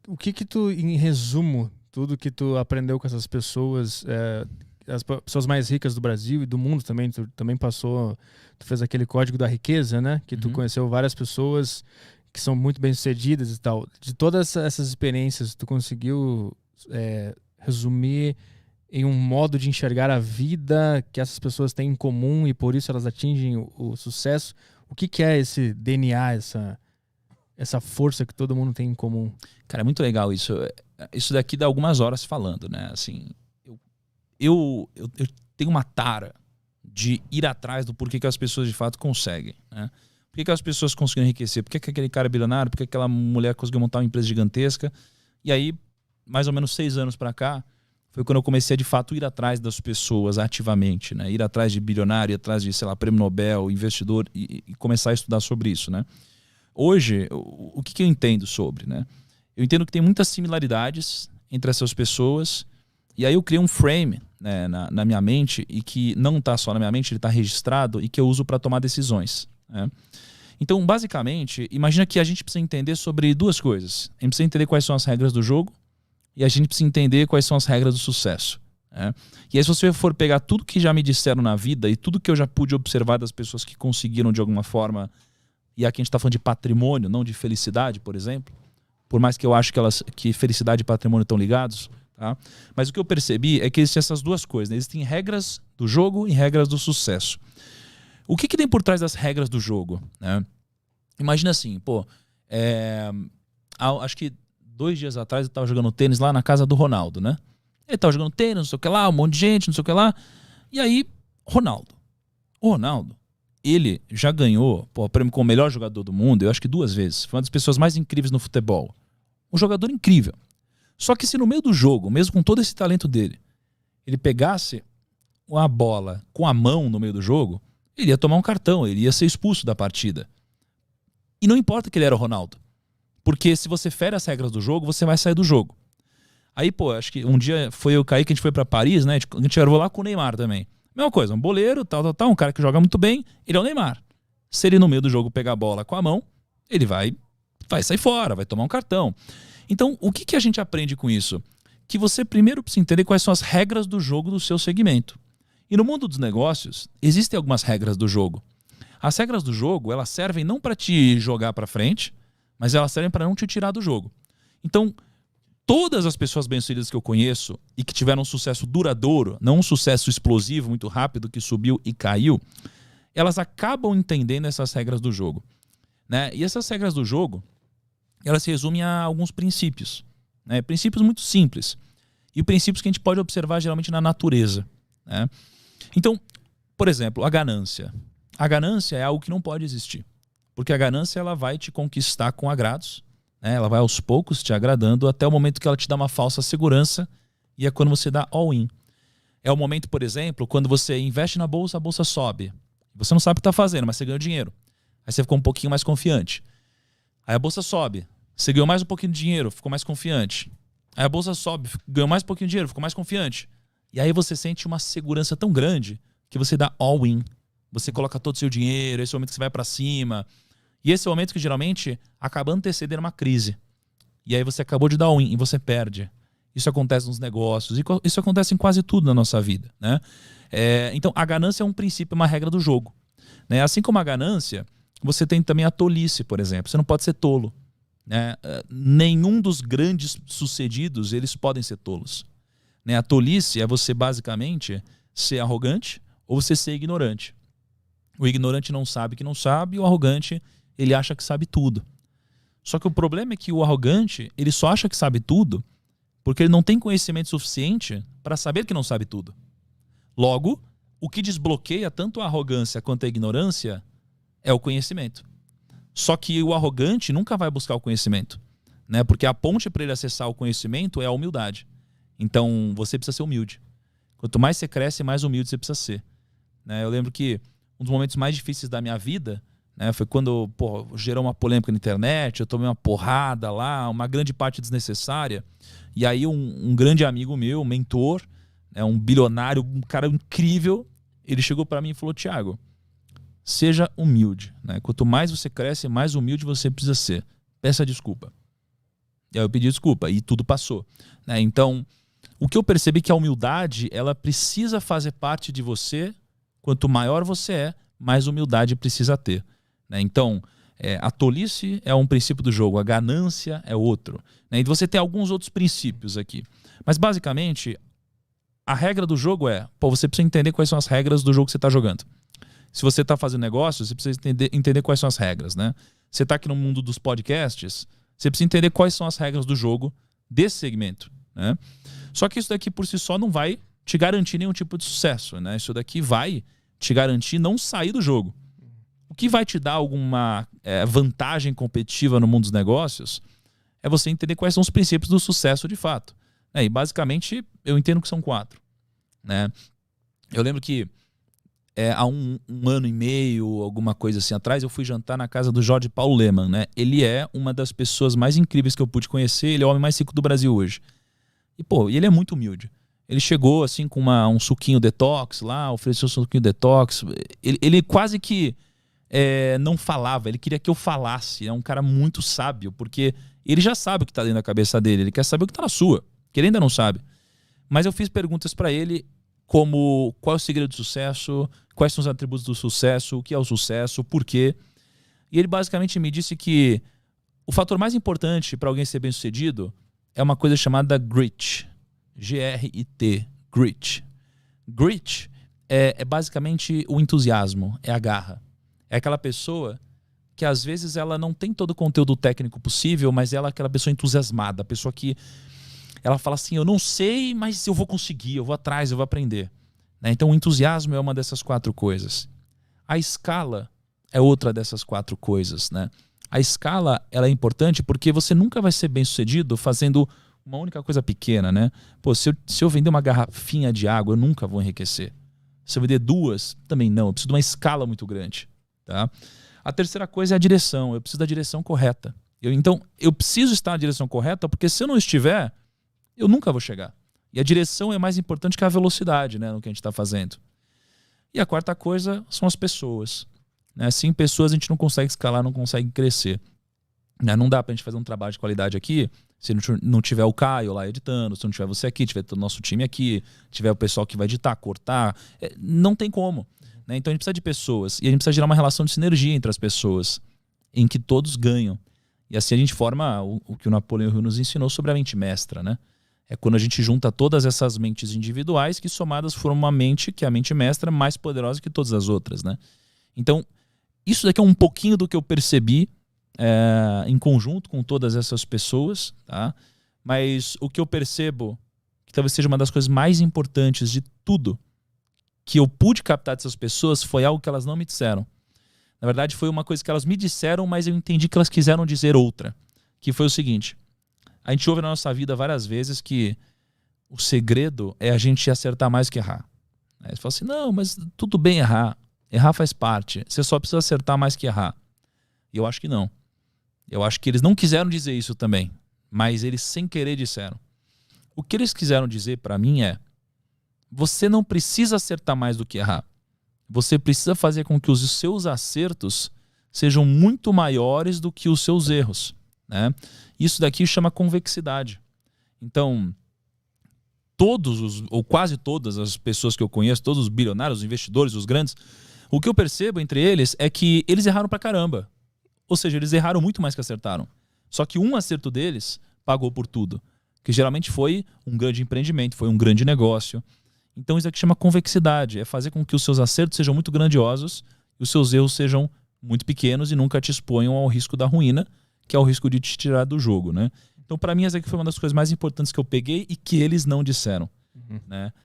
o que que tu, em resumo, tudo que tu aprendeu com essas pessoas, as pessoas mais ricas do Brasil e do mundo também, tu também passou, tu fez aquele código da riqueza, né? Que tu conheceu várias pessoas que são muito bem-sucedidas e tal. De todas essas experiências, tu conseguiu resumir em um modo de enxergar a vida que essas pessoas têm em comum e por isso elas atingem o sucesso? O que que é esse DNA, essa força que todo mundo tem em comum? Cara, é muito legal isso. Isso daqui dá algumas horas falando, né? Assim, eu tenho uma tara de ir atrás do porquê que as pessoas de fato conseguem, né? Por que as pessoas conseguiram enriquecer? Por que aquele cara é bilionário? Por que aquela mulher conseguiu montar uma empresa gigantesca? E aí, mais ou menos 6 anos para cá, foi quando eu comecei a de fato ir atrás das pessoas ativamente, né? Ir atrás de bilionário, ir atrás de, sei lá, prêmio Nobel, investidor e começar a estudar sobre isso, né? Hoje, o que eu entendo sobre, né? Eu entendo que tem muitas similaridades entre essas pessoas e aí eu criei um frame, né, na minha mente e que não está só na minha mente, ele está registrado e que eu uso para tomar decisões, né? Então, basicamente, imagina que a gente precisa entender sobre 2 coisas. A gente precisa entender quais são as regras do jogo e a gente precisa entender quais são as regras do sucesso, né? E aí, se você for pegar tudo que já me disseram na vida e tudo que eu já pude observar das pessoas que conseguiram de alguma forma, e aqui a gente está falando de patrimônio, não de felicidade, por exemplo, por mais que eu acho que felicidade e patrimônio estão ligados, tá? Mas o que eu percebi é que existem essas 2 coisas, né? Existem regras do jogo e regras do sucesso. O que tem por trás das regras do jogo, né? Imagina assim, acho que 2 dias atrás eu estava jogando tênis lá na casa do Ronaldo, né? Ele estava jogando tênis, não sei o que lá, um monte de gente, não sei o que lá. E aí, o Ronaldo, ele já ganhou o prêmio como o melhor jogador do mundo, eu acho que 2 vezes. Foi uma das pessoas mais incríveis no futebol. Um jogador incrível. Só que se no meio do jogo, mesmo com todo esse talento dele, ele pegasse uma bola com a mão no meio do jogo, ele ia tomar um cartão, ele ia ser expulso da partida. E não importa que ele era o Ronaldo. Porque se você fere as regras do jogo, você vai sair do jogo. Aí, acho que um dia foi eu e o Kaique, a gente foi pra Paris, né? A gente gravou lá com o Neymar também. Mesma coisa, um boleiro, tal, um cara que joga muito bem, ele é o Neymar. Se ele no meio do jogo pegar a bola com a mão, ele vai sair fora, vai tomar um cartão. Então, o que a gente aprende com isso? Que você primeiro precisa entender quais são as regras do jogo do seu segmento. E no mundo dos negócios, existem algumas regras do jogo. As regras do jogo, elas servem não para te jogar para frente, mas elas servem para não te tirar do jogo. Então, todas as pessoas bem-sucedidas que eu conheço e que tiveram um sucesso duradouro, não um sucesso explosivo, muito rápido, que subiu e caiu, elas acabam entendendo essas regras do jogo, né? E essas regras do jogo, elas se resumem a alguns princípios, né? Princípios muito simples. E princípios que a gente pode observar geralmente na natureza, né? Então, por exemplo, a ganância. A ganância é algo que não pode existir. Porque a ganância ela vai te conquistar com agrados, né? Ela vai aos poucos te agradando até o momento que ela te dá uma falsa segurança e é quando você dá all-in. É o momento, por exemplo, quando você investe na bolsa, a bolsa sobe. Você não sabe o que está fazendo, mas você ganhou dinheiro. Aí você ficou um pouquinho mais confiante. Aí a bolsa sobe. Você ganhou mais um pouquinho de dinheiro, ficou mais confiante. Aí a bolsa sobe, ganhou mais um pouquinho de dinheiro, ficou mais confiante. E aí você sente uma segurança tão grande que você dá all-in. Você coloca todo o seu dinheiro, esse é o momento que você vai para cima. E esse é o momento que geralmente acaba antecedendo uma crise. E aí você acabou de dar all-in e você perde. Isso acontece nos negócios, isso acontece em quase tudo na nossa vida, né? Então a ganância é um princípio, uma regra do jogo, né? Assim como a ganância, você tem também a tolice, por exemplo. Você não pode ser tolo, né? Nenhum dos grandes sucedidos eles podem ser tolos, né? A tolice é você basicamente ser arrogante ou você ser ignorante. O ignorante não sabe que não sabe, e o arrogante ele acha que sabe tudo. Só que o problema é que o arrogante ele só acha que sabe tudo porque ele não tem conhecimento suficiente para saber que não sabe tudo. Logo, o que desbloqueia tanto a arrogância quanto a ignorância é o conhecimento. Só que o arrogante nunca vai buscar o conhecimento, né? Porque a ponte para ele acessar o conhecimento é a humildade. Então, você precisa ser humilde. Quanto mais você cresce, mais humilde você precisa ser, né? Eu lembro que um dos momentos mais difíceis da minha vida, né, foi quando gerou uma polêmica na internet, eu tomei uma porrada lá, uma grande parte desnecessária. E aí um grande amigo meu, um mentor, né, um bilionário, um cara incrível, ele chegou para mim e falou: Thiago, seja humilde, né? Quanto mais você cresce, mais humilde você precisa ser. Peça desculpa. E aí eu pedi desculpa e tudo passou. Né? Então, o que eu percebi é que a humildade, ela precisa fazer parte de você. Quanto maior você é, mais humildade precisa ter. Né? Então, a tolice é um princípio do jogo, a ganância é outro. Né? E você tem alguns outros princípios aqui. Mas, basicamente, a regra do jogo você precisa entender quais são as regras do jogo que você está jogando. Se você está fazendo negócio, você precisa entender quais são as regras. Né? Você está aqui no mundo dos podcasts, você precisa entender quais são as regras do jogo desse segmento. Né? Só que isso daqui por si só não vai te garantir nenhum tipo de sucesso. Né? Isso daqui vai te garantir não sair do jogo. O que vai te dar alguma vantagem competitiva no mundo dos negócios é você entender quais são os princípios do sucesso de fato. E basicamente eu entendo que são 4. Né? Eu lembro que há um ano e meio, alguma coisa assim atrás, eu fui jantar na casa do Jorge Paulo Lemann. Né? Ele é uma das pessoas mais incríveis que eu pude conhecer, ele é o homem mais rico do Brasil hoje. E ele é muito humilde. Ele chegou assim com um suquinho detox lá, ofereceu um suquinho detox. Ele quase que não falava, ele queria que eu falasse. É um cara muito sábio, porque ele já sabe o que está dentro da cabeça dele, ele quer saber o que está na sua, que ele ainda não sabe. Mas eu fiz perguntas para ele como qual é o segredo do sucesso, quais são os atributos do sucesso, o que é o sucesso, por quê. E ele basicamente me disse que o fator mais importante para alguém ser bem-sucedido é uma coisa chamada grit. G-R-I-T. Grit. Grit é basicamente o entusiasmo, é a garra. É aquela pessoa que às vezes ela não tem todo o conteúdo técnico possível, mas ela é aquela pessoa entusiasmada, a pessoa que ela fala assim, eu não sei, mas eu vou conseguir, eu vou atrás, eu vou aprender. Né? Então o entusiasmo é uma dessas 4 coisas. A escala é outra dessas 4 coisas. Né? A escala ela é importante porque você nunca vai ser bem sucedido fazendo uma única coisa pequena. Né? Pô, se eu vender uma garrafinha de água, eu nunca vou enriquecer. Se eu vender 2, também não. Eu preciso de uma escala muito grande. Tá? A terceira coisa é a direção. Eu preciso da direção correta. Então, eu preciso estar na direção correta, porque se eu não estiver, eu nunca vou chegar. E a direção é mais importante que a velocidade, né, no que a gente está fazendo. E a quarta coisa são as pessoas. Né? Sem pessoas a gente não consegue escalar, não consegue crescer. Né? Não dá para a gente fazer um trabalho de qualidade aqui se não tiver o Caio lá editando, se não tiver você aqui, tiver todo o nosso time aqui, tiver o pessoal que vai editar, cortar. Não tem como. Né? Então a gente precisa de pessoas e a gente precisa gerar uma relação de sinergia entre as pessoas em que todos ganham. E assim a gente forma o que o Napoleão Hill nos ensinou sobre a mente mestra. Né? É quando a gente junta todas essas mentes individuais que somadas formam uma mente que é a mente mestra mais poderosa que todas as outras. Né? Então isso daqui é um pouquinho do que eu percebi em conjunto com todas essas pessoas. Tá? Mas o que eu percebo que talvez seja uma das coisas mais importantes de tudo que eu pude captar dessas pessoas foi algo que elas não me disseram. Na verdade, foi uma coisa que elas me disseram, mas eu entendi que elas quiseram dizer outra. Que foi o seguinte. A gente ouve na nossa vida várias vezes que o segredo é a gente acertar mais que errar. Aí você fala assim, não, mas tudo bem errar. Errar faz parte. Você só precisa acertar mais que errar. E eu acho que não. Eu acho que eles não quiseram dizer isso também. Mas eles sem querer disseram. O que eles quiseram dizer para mim é: você não precisa acertar mais do que errar. Você precisa fazer com que os seus acertos sejam muito maiores do que os seus erros. Né? Isso daqui chama convexidade. Então, ou quase todas as pessoas que eu conheço, todos os bilionários, os investidores, os grandes, o que eu percebo entre eles é que eles erraram pra caramba. Ou seja, eles erraram muito mais que acertaram. Só que um acerto deles pagou por tudo. Que geralmente foi um grande empreendimento, foi um grande negócio. Então isso aqui chama convexidade. É fazer com que os seus acertos sejam muito grandiosos e os seus erros sejam muito pequenos e nunca te exponham ao risco da ruína, que é o risco de te tirar do jogo. Né? Então para mim essa aqui foi uma das coisas mais importantes que eu peguei e que eles não disseram. Né?